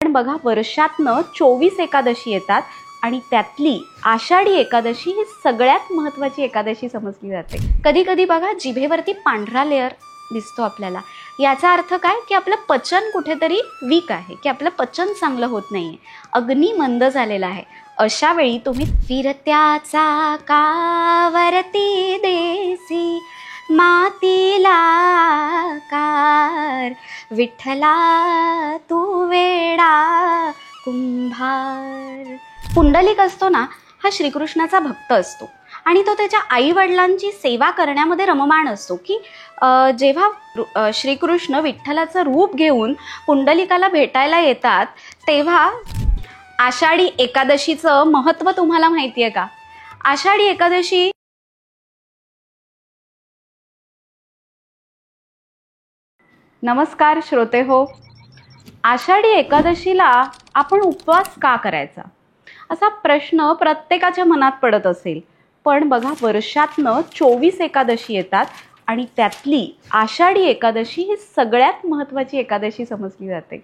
पण बघा, वर्षातनं 24 एकादशी येतात आणि त्यातली आषाढी एकादशी ही सगळ्यात महत्त्वाची एकादशी समजली जाते. कधी कधी बघा, जिभेवरती पांढरा लेअर दिसतो आपल्याला. याचा अर्थ काय की आपलं पचन कुठेतरी वीक आहे, की आपलं पचन चांगलं होत नाहीये, अग्नी मंद झालेला आहे. अशा वेळी तुम्ही फिरत्याचा कावरती देसी मातीला कार, विठ्ठला तू वेडा कुंभार. पुंडलिक असतो ना, हा श्रीकृष्णाचा भक्त असतो आणि तो त्याच्या आई वडिलांची सेवा करण्यामध्ये रममाण असतो. की जेव्हा श्रीकृष्ण विठ्ठलाचं रूप घेऊन पुंडलिकाला भेटायला येतात, तेव्हा आषाढी एकादशीचं महत्त्व तुम्हाला माहिती आहे का? आषाढी एकादशी नमस्कार श्रोते हो. आषाढी एकादशीला आपण उपवास का करायचा, असा प्रश्न प्रत्येकाच्या मनात पडत असेल. पण बघा, वर्षातनं 24 एकादशी येतात आणि त्यातली आषाढी एकादशी ही सगळ्यात महत्त्वाची एकादशी समजली जाते.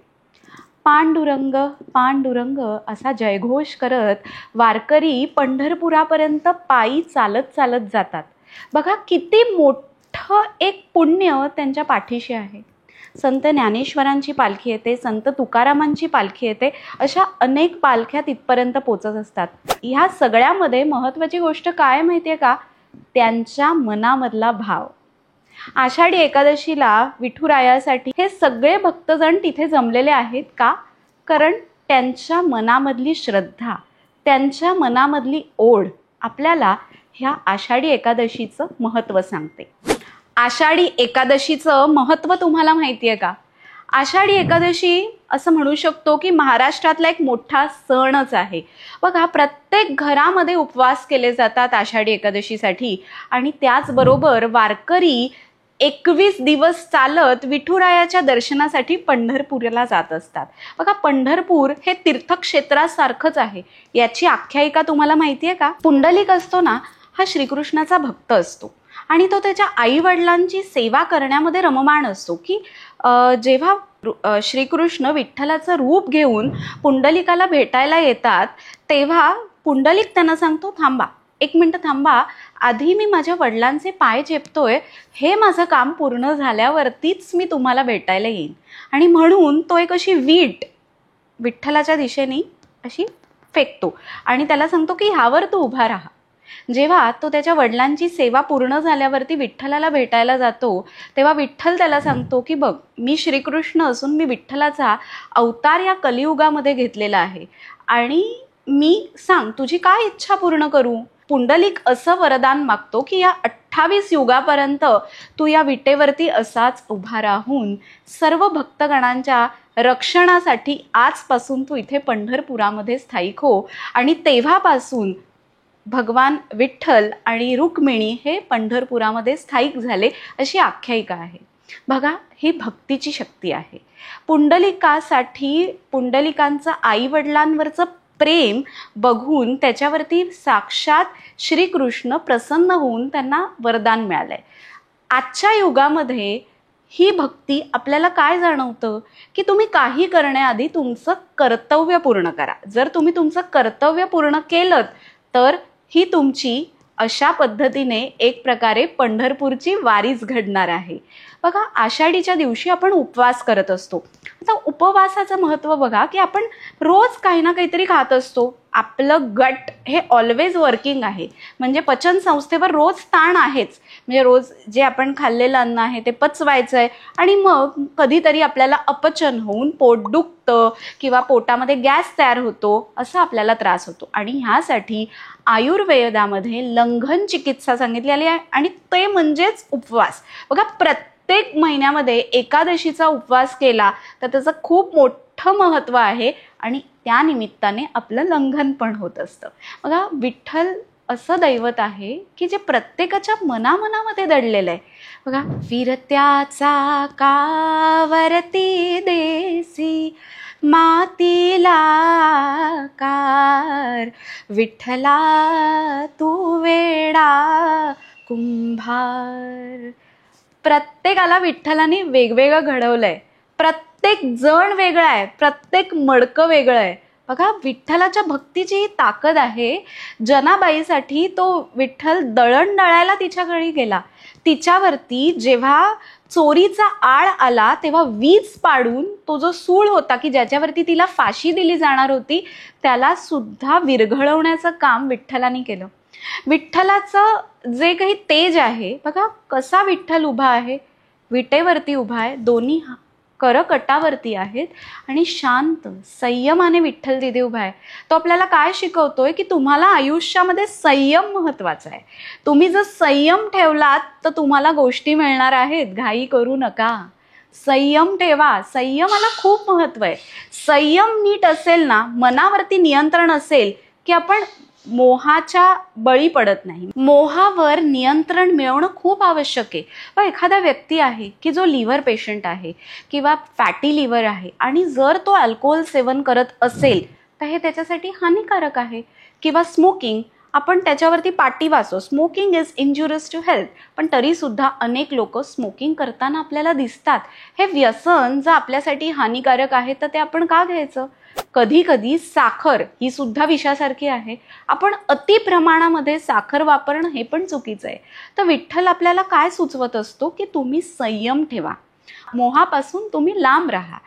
पांडुरंग पांडुरंग असा जयघोष करत वारकरी पंढरपुरापर्यंत पायी चालत चालत जातात. बघा, किती मोठं एक पुण्य त्यांच्या पाठीशी आहे. संत ज्ञानेश्वरांची पालखी येते, संत तुकारामांची पालखी येते, अशा अनेक पालख्या तिथपर्यंत पोचत असतात. ह्या सगळ्यामध्ये महत्त्वाची गोष्ट काय माहिती आहे का? त्यांच्या मनामधला भाव. आषाढी एकादशीला विठुरायासाठी हे सगळे भक्तजण तिथे जमलेले आहेत का? कारण त्यांच्या मनामधली श्रद्धा, त्यांच्या मनामधली ओढ आपल्याला ह्या आषाढी एकादशीचं महत्त्व सांगते. आषाढी एकादशीचं महत्त्व तुम्हाला माहिती आहे का? आषाढी एकादशी असं म्हणू शकतो की महाराष्ट्रातला एक मोठा सणच आहे. बघा, प्रत्येक घरामध्ये उपवास केले जातात आषाढी एकादशीसाठी आणि त्याचबरोबर वारकरी 21 दिवस चालत विठुरायाच्या दर्शनासाठी पंढरपूरला जात असतात. बघा, पंढरपूर हे तीर्थक्षेत्रासारखंच आहे. याची आख्यायिका तुम्हाला माहिती आहे का? पुंडलिक असतो ना, हा श्रीकृष्णाचा भक्त असतो आणि तो त्याच्या आई वडिलांची सेवा करण्यामध्ये रममाण असतो. की जेव्हा श्रीकृष्ण विठ्ठलाचं रूप घेऊन पुंडलिकाला भेटायला येतात, तेव्हा पुंडलिक त्यांना सांगतो, थांबा, 1 मिनिट थांबा, आधी मी माझ्या वडिलांचे पाय चेपतोय, हे माझं काम पूर्ण झाल्यावरतीच मी तुम्हाला भेटायला येईन. आणि म्हणून तो एक अशी वीट विठ्ठलाच्या दिशेने अशी फेकतो आणि त्याला सांगतो की ह्यावर तू उभा राहा. जेव्हा तो त्याच्या वडिलांची सेवा पूर्ण झाल्यावरती विठ्ठलाला भेटायला जातो, तेव्हा विठ्ठल त्याला सांगतो की बघ, मी श्रीकृष्ण असून मी विठ्ठलाचा अवतार या कलियुगामध्ये घेतलेला आहे आणि मी सांग, तुझी काय इच्छा पूर्ण करू? पुंडलिक असं वरदान मागतो की या 28 युगापर्यंत तू या विटेवरती असाच उभा राहून सर्व भक्तगणांच्या रक्षणासाठी आजपासून तू इथे पंढरपुरामध्ये स्थायिक हो. आणि तेव्हापासून भगवान विठ्ठल आणि रुक्मिणी हे पंढरपुरामध्ये स्थायिक झाले, अशी आख्यायिका आहे. बघा, ही भक्तीची शक्ती आहे. पुंडलिकासाठी पुंडलिकांचं आई वडिलांवरचं प्रेम बघून त्याच्यावरती साक्षात श्रीकृष्ण प्रसन्न होऊन त्यांना वरदान मिळालंय. आजच्या युगामध्ये ही भक्ती आपल्याला काय जाणवतं की तुम्ही काही करण्याआधी तुमचं कर्तव्य पूर्ण करा. जर तुम्ही तुमचं कर्तव्य पूर्ण केलं तर ही तुमची अशा पद्धतीने एक प्रकारे पंढरपूरची वारीच घडणार आहे. बघा, आषाढीच्या दिवशी आपण उपवास करत असतो. आता उपवासाचं महत्त्व बघा की आपण रोज काही ना काहीतरी खात असतो. आपलं गट हे ऑलवेज वर्किंग आहे, म्हणजे पचन संस्थेवर रोज ताण आहेच. म्हणजे रोज जे आपण खाल्लेलं अन्न आहे ते पचवायचं आहे आणि मग कधीतरी आपल्याला अपचन होऊन पोट दुखतं किंवा पोटामध्ये गॅस तयार होतो, असा आपल्याला त्रास होतो. आणि ह्यासाठी आयुर्वेदामध्ये लंघन चिकित्सा सांगितलेली आहे आणि ते म्हणजेच उपवास. बघा, प्रत्येक महिन्यामध्ये एकादशीचा उपवास केला तर त्याचं खूप मोठं महत्त्व आहे आणि त्या निमित्ताने आपलं लंघन पण होत असतं. बघा, विठ्ठल असं दैवत आहे की जे प्रत्येकाच्या मनामनामध्ये दडलेलं आहे. बघा, फिरत्याचा कावरती देसी मातीला कार, विठ्ठला तू वेडा कुंभार. प्रत्येकाला विठ्ठलाने वेगवेगळं घडवलंय, प्रत्येक जण वेगळा आहे, प्रत्येक मडकं वेगळं आहे. बघा, विठ्ठलाच्या भक्तीची ही ताकद आहे. जनाबाईसाठी तो विठ्ठल दळण दळायला तिच्या घरी गेला. तिच्यावरती जेव्हा चोरीचा आळ आला तेव्हा वीज पाडून तो जो सूळ होता की ज्याच्यावरती तिला फाशी दिली जाणार होती, त्याला सुद्धा विरघळवण्याचं काम विठ्ठलाने केलं. विठ्ठलाचं जे काही तेज आहे बघा, कसा विठ्ठल उभा आहे, विटेवरती उभा आहे, दोन्ही करकटावरती आहेत आणि शांत संयमाने विठ्ठल तिथे उभा आहे. तो आपल्याला काय शिकवतोय की तुम्हाला आयुष्यामध्ये संयम महत्वाचा आहे. तुम्ही जर संयम ठेवलात तर तुम्हाला गोष्टी मिळणार आहेत. घाई करू नका, संयम ठेवा. संयमाला खूप महत्व आहे. संयम नीट असेल ना, मनावरती नियंत्रण असेल की आपण मोहाच्या बळी पडत नाही. मोहावर नियंत्रण मिळवणं खूप आवश्यक आहे. पण एखादा व्यक्ती आहे की जो लिव्हर पेशंट आहे किंवा फॅटी लिव्हर आहे आणि जर तो अल्कोहोल सेवन करत असेल तर हे त्याच्यासाठी हानिकारक आहे. किंवा स्मोकिंग, आपण त्याच्यावरती पाटी वाचो, smoking is injurious to health, पण तरी सुद्धा अनेक लोक स्मोकिंग करताना आपल्याला दिसतात. हे व्यसन जर आपल्यासाठी हानिकारक आहे तर ते आपण का घ्यायचं? कधी कधी साखर ही सुद्धा विषासारखी आहे. आपण अति प्रमाणामध्ये साखर वापरणं हे पण चुकीचं आहे. तर विठ्ठल आपल्याला काय सुचवत असतो की तुम्ही संयम ठेवा, मोहापासून तुम्ही लांब राहा.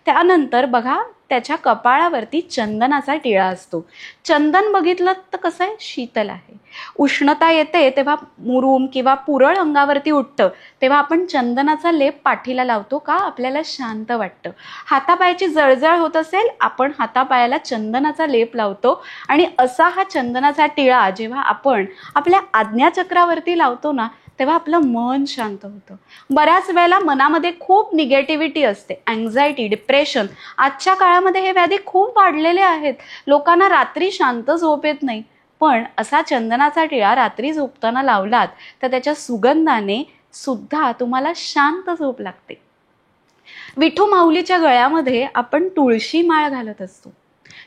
त्यानंतर बघा, त्याच्या कपाळावरती चंदनाचा टिळा असतो. चंदन बघितलं तर कसं आहे, शीतल आहे. उष्णता येते तेव्हा मुरूम किंवा पुरळ अंगावरती उठतं तेव्हा आपण चंदनाचा लेप पाठीला लावतो का? आपल्याला शांत वाटतं. हातापायाची जळजळ होत असेल, आपण हातापायाला चंदनाचा लेप लावतो आणि असा हा चंदनाचा टिळा जेव्हा आपण आपल्या आज्ञाचक्रावरती लावतो ना, तेव्हा आपलं मन शांत होतं. बऱ्याच वेळेला मनामध्ये खूप निगेटिव्हिटी असते, अँझायटी, डिप्रेशन. आजच्या काळामध्ये हे व्याधी खूप वाढलेले आहेत. लोकांना रात्री शांत झोप येत नाही. पण असा चंदनाचा टिळा रात्री झोपताना लावलात तर त्याच्या सुगंधाने सुद्धा तुम्हाला शांत झोप लागते. विठू माऊलीच्या गळ्यामध्ये आपण तुळशी माळ घालत असतो.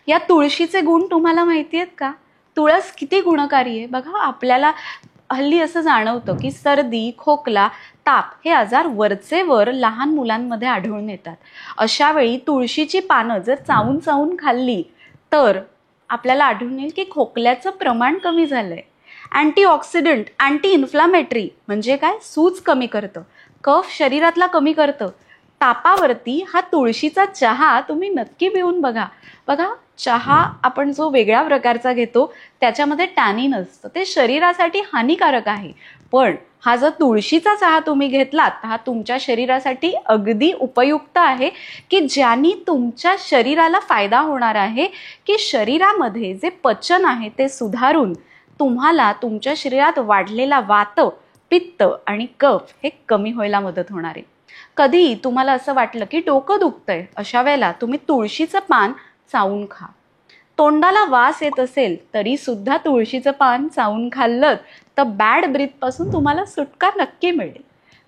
या तुळशीचे गुण तुम्हाला माहिती आहेत का? तुळस किती गुणकारी आहे बघा. आपल्याला हल्ली असं जाणवतं की सर्दी, खोकला, ताप हे आजार वरचे वर लहान मुलांमध्ये आढळून येतात. अशा वेळी तुळशीची पानं जर चावून चावून खाल्ली तर आपल्याला आढळून येईल की खोकल्याचं प्रमाण कमी झालंय. अँटीऑक्सिडंट, अँटी इन्फ्लामेटरी म्हणजे काय, सूज कमी करतं, कफ शरीरातला कमी करतं. तापावरती हा तुळशीचा चहा तुम्ही नक्की पिऊन बघा. बघा, चहा आपण जो वेगळ्या प्रकारचा घेतो त्याच्यामध्ये टॅनिन असतं, ते शरीरासाठी हानिकारक आहे. पण हा जर तुळशीचा चहा तुम्ही घेतलात हा तुमच्या शरीरासाठी अगदी उपयुक्त आहे की ज्याने तुमच्या शरीराला फायदा होणार आहे की शरीरामध्ये जे पचन आहे ते सुधारून तुम्हाला तुमच्या शरीरात वाढलेला वात, पित्त आणि कफ हे कमी व्हायला मदत होणार आहे. कधी तुम्हाला असं वाटलं की डोकं दुखतंय, अशा वेळेला तुम्ही तुळशीचं पान चावून खा. तोंडाला वास येत असेल तरी सुद्धा तुळशीचं पान चावून खाल्लं तर बॅड ब्रीथ पासून तुम्हाला सुटका नक्की मिळेल.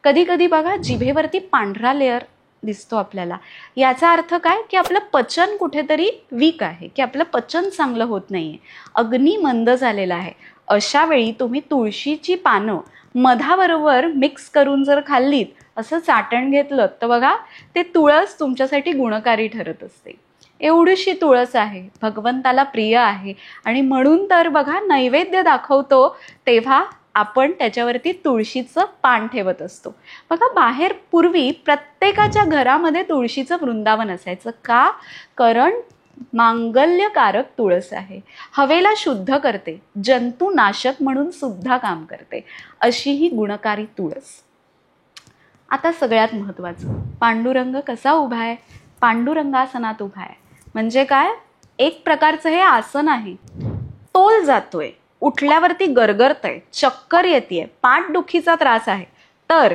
कधी कधी बघा, जिभेवरती पांढरा लेअर दिसतो आपल्याला. याचा अर्थ काय की आपलं पचन कुठेतरी वीक आहे, की आपलं पचन चांगलं होत नाहीये, अग्नी मंद झालेला आहे. अशा वेळी तुम्ही तुळशीची पानं मधाबरोबर मिक्स करून जर खाल्लीत, असं चाटण घेतलं तर बघा, ते तुळस तुमच्यासाठी गुणकारी ठरत असते. एवढीशी तुळस आहे, भगवंताला प्रिय आहे आणि म्हणून तर बघा, नैवेद्य दाखवतो तेव्हा आपण त्याच्यावरती तुळशीचं पान ठेवत असतो. बघा, बाहेर पूर्वी प्रत्येकाच्या घरामध्ये तुळशीचं वृंदावन असायचं का? कारण मांगल्यकारक तुळस आहे, हवेला शुद्ध करते, जंतुनाशक म्हणून सुद्धा काम करते, अशी ही गुणकारी तुळस. आता सगळ्यात महत्त्वाचं, पांडुरंग कसा उभा आहे? पांडुरंगासनात उभा आहे. म्हणजे काय? एक प्रकारचं हे आसन आहे. तोल जातोय, उठल्यावरती गरगरतंय, चक्कर येतेय, पाठदुखीचा त्रास आहे, तर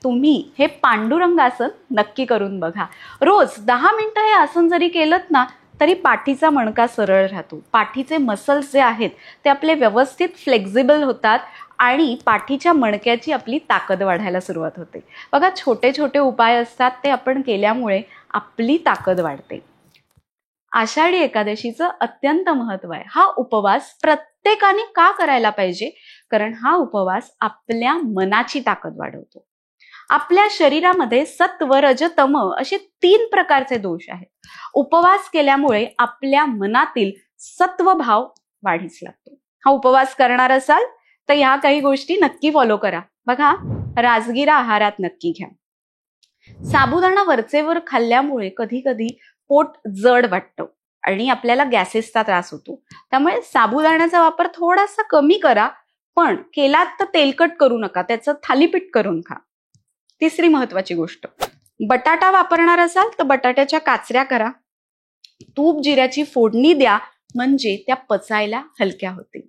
तुम्ही हे पांडुरंगासन नक्की करून बघा. रोज 10 मिनिटं हे आसन जरी केलं ना तरी पाठीचा मणका सरळ राहतो. पाठीचे मसल्स जे आहेत ते आपले व्यवस्थित फ्लेक्झिबल होतात आणि पाठीच्या मणक्याची आपली ताकद वाढायला सुरुवात होते. बघा, छोटे छोटे उपाय असतात, ते आपण केल्यामुळे आपली ताकद वाढते. आषाढी एकादशीचं अत्यंत महत्व आहे. हा उपवास प्रत्येकाने का करायला पाहिजे? कारण हा उपवास आपल्या मनाची ताकद वाढवतो. आपल्या शरीरामध्ये सत्व, रज, तम असे 3 प्रकारचे दोष आहेत. उपवास केल्यामुळे आपल्या मनातील सत्वभाव वाढीस लागतो. हा उपवास करणार असाल तर ह्या काही गोष्टी नक्की फॉलो करा. बघा, राजगिरा आहारात नक्की घ्या. साबुदाणा वरचेवर खाल्ल्यामुळे कधी कधी पोट जड वाटतं आणि आपल्याला गॅसेसचा त्रास होतो. त्यामुळे साबुदाण्याचा वापर थोडासा कमी करा, पण केलात तर तेलकट करू नका, त्याचं थालीपीठ करून खा. तिसरी महत्वाची गोष्ट, बटाटा वापरणार असाल तर बटाट्याच्या काचऱ्या करा. तूप जिऱ्याची फोडणी द्या, म्हणजे त्या पचायला हलक्या होतील.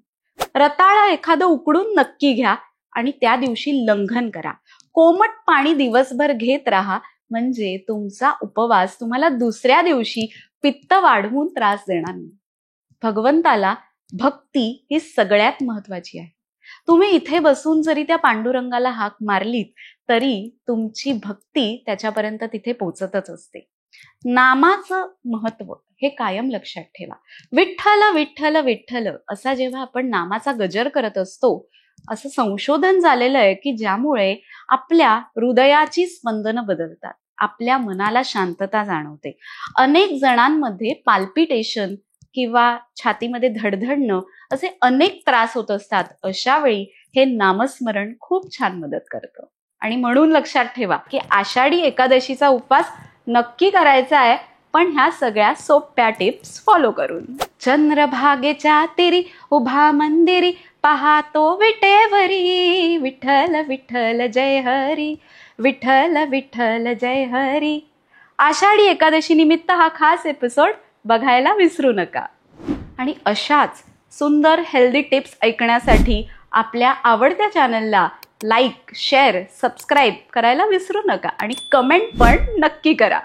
रताळा एखादं उकडून नक्की घ्या आणि त्या दिवशी लंघन करा. कोमट पाणी दिवसभर घेत राहा, म्हणजे तुमचा उपवास तुम्हाला दुसऱ्या दिवशी पित्त वाढवून त्रास देणार नाही. भगवंताला भक्ती ही सगळ्यात महत्वाची आहे. तुम्ही इथे बसून जरी त्या पांडुरंगाला हाक मारलीत तरी तुमची भक्ती त्याच्यापर्यंत तिथे पोचतच असते. नामाचं महत्व हे कायम लक्षात ठेवा. विठ्ठल विठ्ठल विठ्ठल असा जेव्हा आपण नामाचा गजर करत असतो, असं संशोधन झालेलं आहे की ज्यामुळे आपल्या हृदयाची स्पंदनं बदलतात, आपल्या मनाला शांतता जाणवते. अनेक जणांमध्ये पाल्पिटेशन किंवा छातीमध्ये धडधडणं असे अनेक त्रास होत असतात. अशा वेळी हे नामस्मरण खूप छान मदत करतं. आणि म्हणून लक्षात ठेवा की आषाढी एकादशीचा उपवास नक्की करायचा आहे, पण ह्या सगळ्या सोप्या टिप्स फॉलो करून. चंद्रभागेच्या तेरी उभा मंदिरी पाहतो विटेवरी, विठ्ठल विठ्ठल जय हरी, विठ्ठल विठ्ठल जय हरी. आषाढी एकादशी निमित्त हा खास एपिसोड बघायला विसरू नका. आणि अशाच सुंदर हेल्दी टिप्स ऐकण्यासाठी आपल्या आवडत्या चॅनलला लाईक, शेअर, सबस्क्राईब करायला विसरू नका आणि कमेंट पण नक्की करा.